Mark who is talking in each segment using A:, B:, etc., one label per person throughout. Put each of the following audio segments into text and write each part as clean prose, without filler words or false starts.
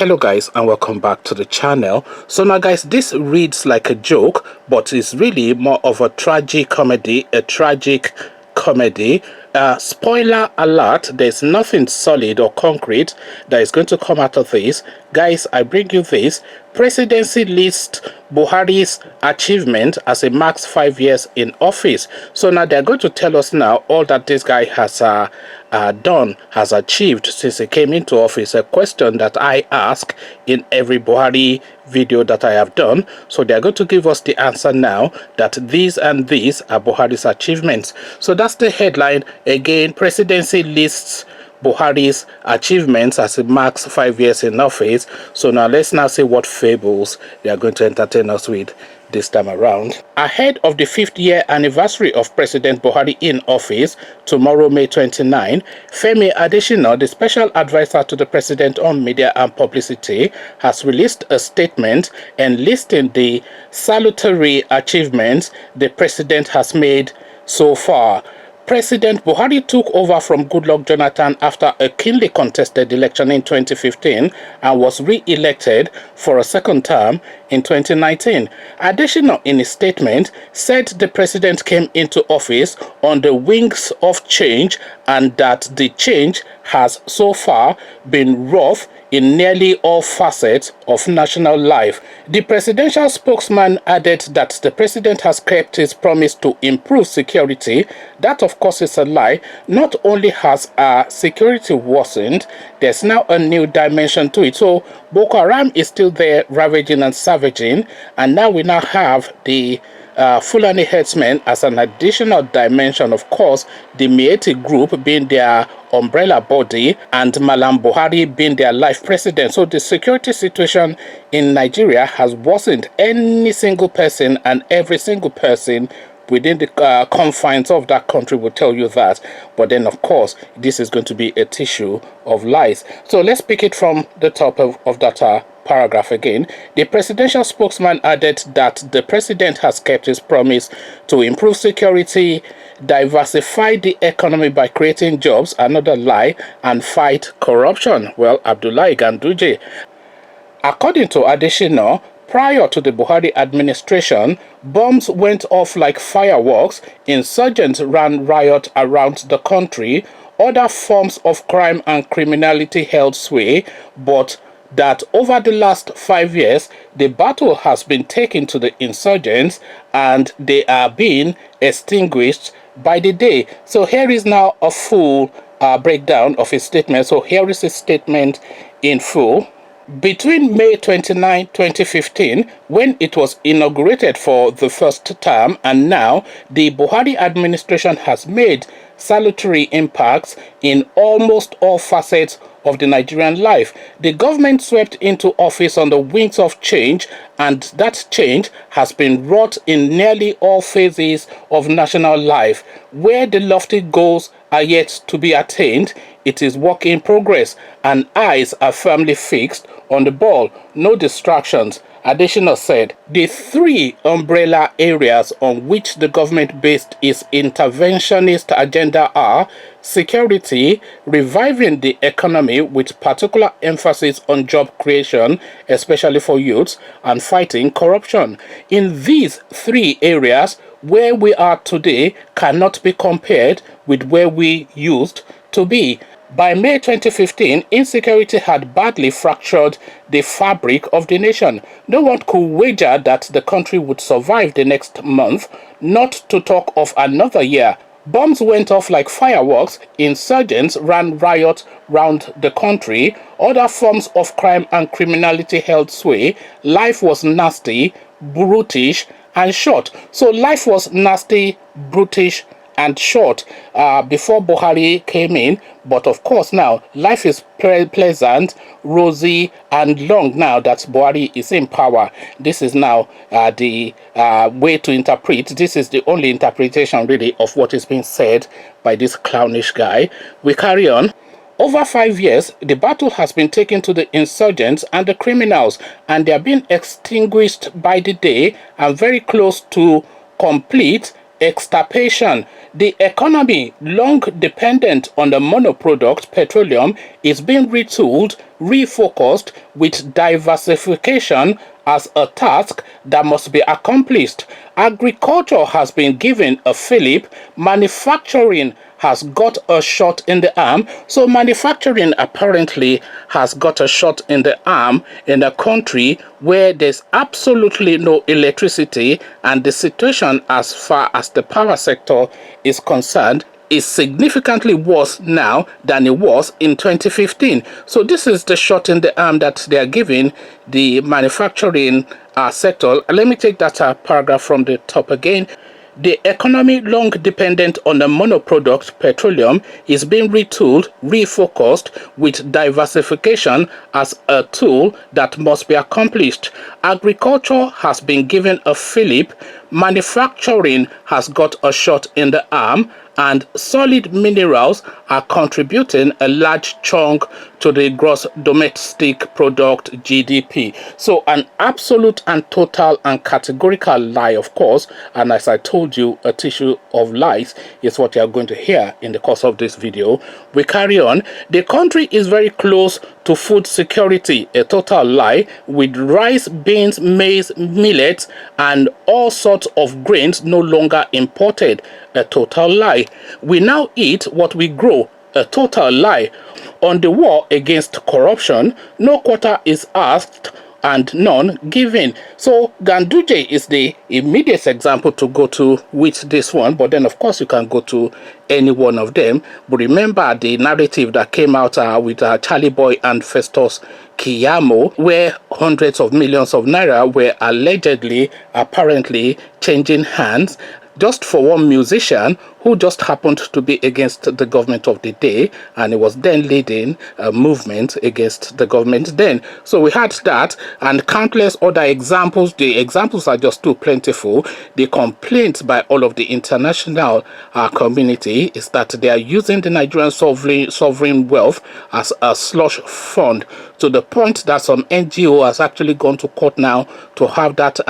A: Hello guys, and welcome back to the channel. So now guys, this reads like a joke, but it's really more of a tragic comedy. Spoiler alert, there's nothing solid or concrete that is going to come out of this. Guys, I bring you this. Presidency lists Buhari's achievement as it marks 5 years in office. So now they're going to tell us now all that this guy has has achieved since he came into office. A question that I ask in every Buhari video that I have done. So they're going to give us the answer now that these and these are Buhari's achievements. So that's the headline. Again, presidency lists Buhari's achievements as it marks 5 years in office. So now let's now see what fables they are going to entertain us with this time around. Ahead of the 5th year anniversary of President Buhari in office, tomorrow May 29, Femi Adesina, the special advisor to the president on media and publicity, has released a statement enlisting the salutary achievements the president has made so far. President Buhari took over from Goodluck Jonathan after a keenly contested election in 2015 and was re-elected for a second term in 2019. Adesina, in his statement, said the president came into office on the wings of change and that the change has so far been rough in nearly all facets of national life. The presidential spokesman added that the president has kept his promise to improve security. That, of course, is a lie. Not only has our security worsened, there's now a new dimension to it. So Boko Haram is still there ravaging and savaging, and now we now have the Fulani herdsmen as an additional dimension. Of course, the Mieti group being their umbrella body and Malam Buhari being their life president. So the security situation in Nigeria has worsened. Any single person and every single person within the confines of that country will tell you that. But then, of course, this is going to be a tissue of lies. So let's pick it from the top of that paragraph again. The presidential spokesman added that the president has kept his promise to improve security, diversify the economy by creating jobs, another lie, and fight corruption. Well, Abdullahi Ganduje. According to Adesina, prior to the Buhari administration, bombs went off like fireworks, insurgents ran riot around the country, other forms of crime and criminality held sway, but that over the last 5 years, the battle has been taken to the insurgents and they are being extinguished by the day. So here is now a full breakdown of his statement. So here is his statement in full. Between May 29, 2015, when it was inaugurated for the first term, and now, the Buhari administration has made salutary impacts in almost all facets of the Nigerian life. The government swept into office on the wings of change, and that change has been wrought in nearly all phases of national life. Where the lofty goals are yet to be attained, it is work in progress, and eyes are firmly fixed on the ball. No distractions. Adesina said the 3 umbrella areas on which the government based its interventionist agenda are security, reviving the economy with particular emphasis on job creation, especially for youths, and fighting corruption. In these 3 areas, where we are today cannot be compared with where we used to be. By May 2015, insecurity had badly fractured the fabric of the nation. No one could wager that the country would survive the next month, not to talk of another year. Bombs went off like fireworks, insurgents ran riot round the country, other forms of crime and criminality held sway, life was nasty, brutish, and short. So life was nasty, brutish, and short before Buhari came in, but of course now life is pleasant, rosy, and long now that Buhari is in power. This is now the way to interpret. This is the only interpretation really of what is being said by this clownish guy. We carry on. Over 5 years, the battle has been taken to the insurgents and the criminals, and they are being extinguished by the day and very close to complete extirpation. The economy, long dependent on the monoproduct petroleum, is being retooled refocused with diversification as a task that must be accomplished. Agriculture has been given a fillip, manufacturing has got a shot in the arm. So manufacturing apparently has got a shot in the arm in a country where there's absolutely no electricity, and the situation as far as the power sector is concerned is significantly worse now than it was in 2015. So this is the shot in the arm that they are giving the manufacturing sector. Let me take that paragraph from the top again. The economy long dependent on a monoproduct petroleum is being retooled, refocused with diversification as a tool that must be accomplished. Agriculture has been given a fillip, manufacturing has got a shot in the arm, and solid minerals are contributing a large chunk to the gross domestic product GDP. So an absolute and total and categorical lie, of course, and as I told you, a tissue of lies is what you are going to hear in the course of this video. We carry on. The country is very close to food security, a total lie, with rice, beans, maize, millet, and all sorts of grains no longer imported, a total lie. We now eat what we grow, a total lie. On the war against corruption, no quota is asked and none given. So Ganduje is the immediate example to go to with this one, but then of course you can go to any one of them. But remember the narrative that came out with Charlie Boy and Festus Kiyamo, where hundreds of millions of naira were allegedly, apparently changing hands just for one musician who just happened to be against the government of the day, and he was then leading a movement against the government then. So we had that and countless other examples. The examples are just too plentiful. The complaint by all of the international community is that they are using the Nigerian sovereign wealth as a slush fund, to the point that some NGO has actually gone to court now to have that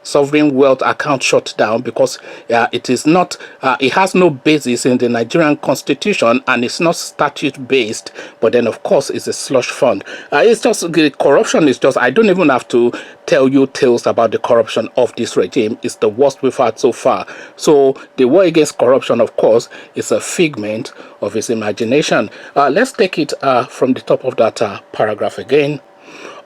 A: sovereign wealth account shut down, because it is not, it has no basis in the Nigerian constitution, and it's not statute based, but then of course it's a slush fund. It's just, the corruption is just, I don't even have to tell you tales about the corruption of this regime. It's the worst we've had so far. So the war against corruption, of course, is a figment of his imagination. Let's take it from the top of that paragraph again.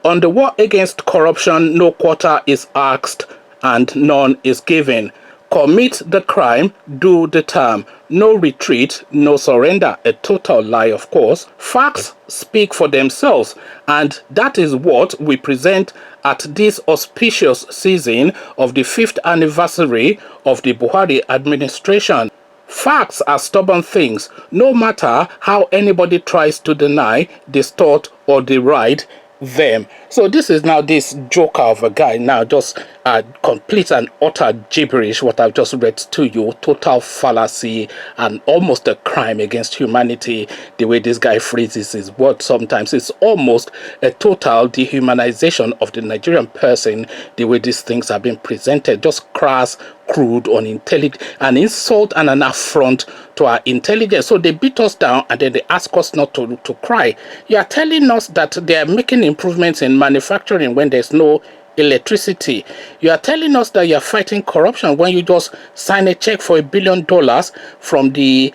A: On the war against corruption, no quota is asked and none is given. Commit the crime, do the term. No retreat, no surrender. A total lie, of course. Facts speak for themselves, and that is what we present at this auspicious season of the 5th anniversary of the Buhari administration. Facts are stubborn things, no matter how anybody tries to deny, distort, or deride them. So this is now this joker of a guy now just complete and utter gibberish what I've just read to you. Total fallacy and almost a crime against humanity. The way this guy phrases his words sometimes, it's almost a total dehumanization of the Nigerian person. The way these things have been presented, just crass, crude, unintelligent, an insult and an affront to our intelligence. So they beat us down and then they ask us not to cry. You are telling us that they are making improvements in manufacturing when there's no electricity. You are telling us that you're fighting corruption when you just sign a check for $1 billion from the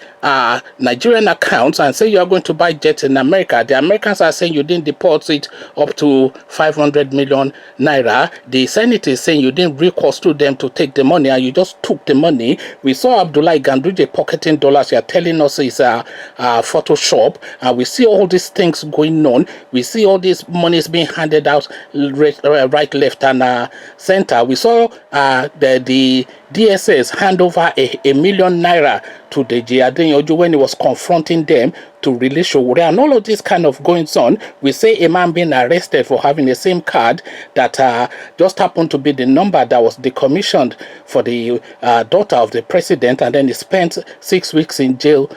A: Nigerian accounts and say you are going to buy jets in America. The Americans are saying you didn't deposit up to 500 million naira. The Senate is saying you didn't recourse to them to take the money and you just took the money. We saw Abdullah Ganduje pocketing dollars. You are telling us it's a Photoshop, and we see all these things going on. We see all these monies being handed out right, left, and center. We saw the DSS hand over a million naira to the Adeoju when he was confronting them to release Showore, and all of this kind of goings on. We say a man being arrested for having the same card that just happened to be the number that was decommissioned for the daughter of the president, and then he spent 6 weeks in jail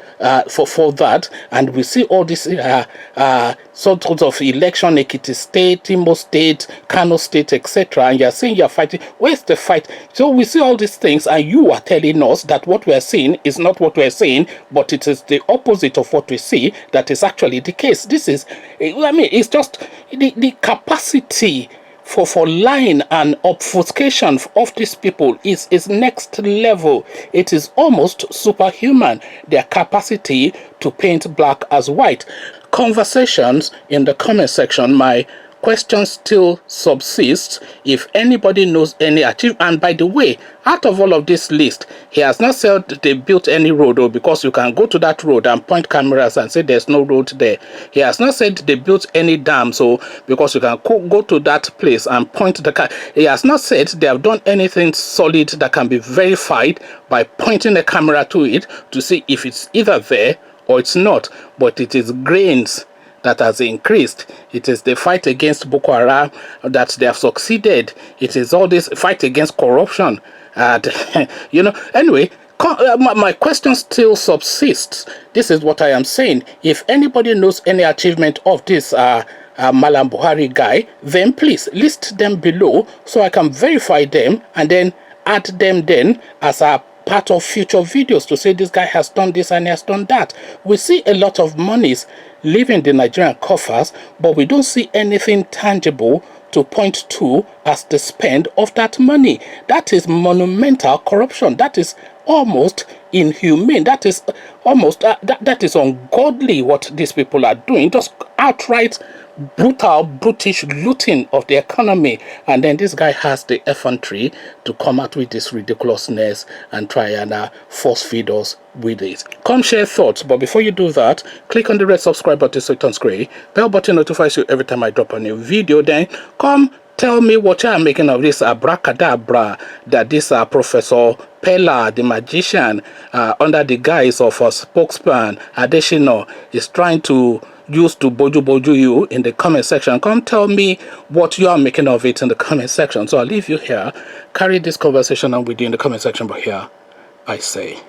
A: for that. And we see all this sort of election, Ekiti State, Imo State, Kano State, etc. And you're saying you're fighting. Where's the fight? So we see all these things, and you are telling us that what we're seeing is not what we're seeing, but it is the opposite of what we see. see that is actually the case. This is, I mean, it's just the capacity for lying and obfuscation of these people is next level. It is almost superhuman, their capacity to paint black as white. Conversations in the comment section. My question still subsists. If anybody knows any achievement, and by the way, out of all of this list, he has not said they built any road, or because you can go to that road and point cameras and say there's no road there. He has not said they built any dam, so because you can go to that place and point the car. He has not said they have done anything solid that can be verified by pointing a camera to it to see if it's either there or it's not. But it is grains that has increased. It is the fight against Boko Haram that they have succeeded. It is all this fight against corruption. And, you know, anyway, my question still subsists. This is what I am saying. If anybody knows any achievement of this Malam Buhari guy, then please list them below so I can verify them and then add them then as a part of future videos to say this guy has done this and he has done that. We see a lot of monies leaving the Nigerian coffers, but we don't see anything tangible to point to as the spend of that money. That is monumental corruption. That is almost inhumane. That is almost that is ungodly what these people are doing. Just outright brutal, brutish looting of the economy. And then this guy has the effrontery to come out with this ridiculousness and try and force feed us with it. Come share thoughts, but before you do that, click on the red subscribe button so it turns gray. Bell button notifies you every time I drop a new video. Then come tell me what you are making of this abracadabra that this Professor Pella, the magician, under the guise of a spokesman, Adesina, is trying to use to boju you in the comment section. Come tell me what you are making of it in the comment section. So I'll leave you here. Carry this conversation on with you in the comment section. But here, I say,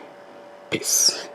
A: peace.